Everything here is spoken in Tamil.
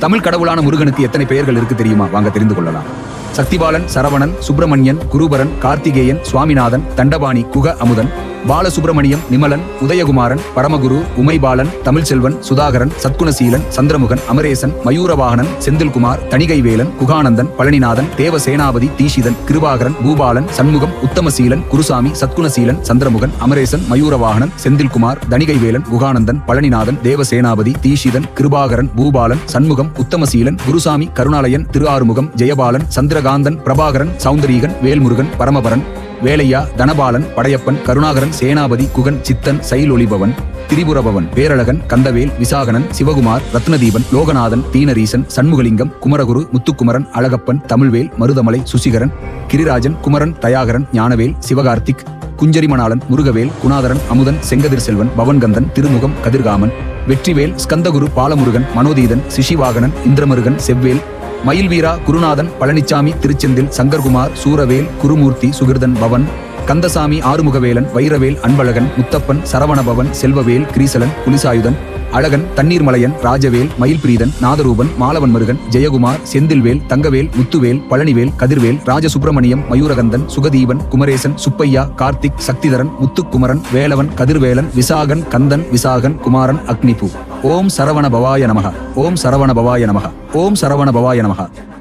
தமிழ் கடவுளான முருகனுக்கு எத்தனை பெயர்கள் இருக்கு தெரியுமா? வாங்க தெரிந்து கொள்ளலாம். சக்திபாலன், சரவணன், சுப்பிரமணியன், குருபரன், கார்த்திகேயன், சுவாமிநாதன், தண்டபாணி, குக அமுதன், பாலசுப்பிரமணியம், நிமலன், உதயகுமாரன், பரமகுரு, உமைபாலன், தமிழ்செல்வன், சுதாகரன், சத்குணசீலன், சந்திரமுகன், அமரேசன், மயூரவாகனன், செந்தில்குமார், தணிகைவேலன், குகானந்தன், பழனிநாதன், தேவசேனாபதி, தீஷிதன், கிருபாகரன், பூபாலன், சண்முகம், உத்தமசீலன், குருசாமி, சத்குணசீலன், சந்திரமுகன், அமரேசன், மயூரவாகனன், செந்தில்குமார், தணிகைவேலன், குகானந்தன், பழனிநாதன், தேவசேனாபதி, தீஷிதன், கிருபாகரன், பூபாலன், சண்முகம், உத்தமசீலன், குருசாமி, கருணாலயன், திருஆறுமுகம், ஜெயபாலன், சந்திரகாந்தன், பிரபாகரன், சௌந்தரீகன், வேல்முருகன், பரமபரன், வேலையா, தனபாலன், படையப்பன், கருணாகரன், சேனாபதி, குகன், சித்தன், சைலொளிபவன், திரிபுரபவன், பேரழகன், கந்தவேல், விசாகனன், சிவகுமார், ரத்னதீபன், லோகநாதன், தீனரீசன், சண்முகலிங்கம், குமரகுரு, முத்துக்குமரன், அழகப்பன், தமிழ்வேல், மருதமலை, சுசிகரன், கிரிராஜன், குமரன், தயாகரன், ஞானவேல், சிவகார்த்திக், குஞ்சரிமணாளன், முருகவேல், குணாதரன், அமுதன், செங்கதிர் செல்வன், பவன்கந்தன், திருமுகம், கதிர்காமன், வெற்றிவேல், ஸ்கந்தகுரு, பாலமுருகன், மனோதீதன், சிஷிவாகனன், இந்திரமுருகன், செவ்வேல், மயில்வீரா, குருநாதன், பழனிச்சாமி, திருச்செந்தில், சங்கர்குமார், சூரவேல், குருமூர்த்தி, சுகிர்தன், பவன், கந்தசாமி, ஆறுமுகவேலன், வைரவேல், அன்பழகன், முத்தப்பன், சரவணபவன், செல்வவேல், கிரீசலன், புலிசாயுதன், அழகன், தண்ணீர்மலையன், ராஜவேல், மயில்பிரீதன், நாதரூபன், மாலவன் முருகன், ஜெயகுமார், செந்தில்வேல், தங்கவேல், முத்துவேல், பழனிவேல், கதிர்வேல், ராஜசுப்பிரமணியம், மயூரகந்தன், சுகதீபன், குமரேசன், சுப்பையா, கார்த்திக், சக்திதரன், முத்துக்குமரன், வேலவன், கதிர்வேலன், விசாகன், கந்தன், விசாகன், குமாரன், அக்னிபு. ஓம் சரவண பவாய நமக. ஓம் சரவண பவாய நமக. ஓம் சரவண பவாய நமக.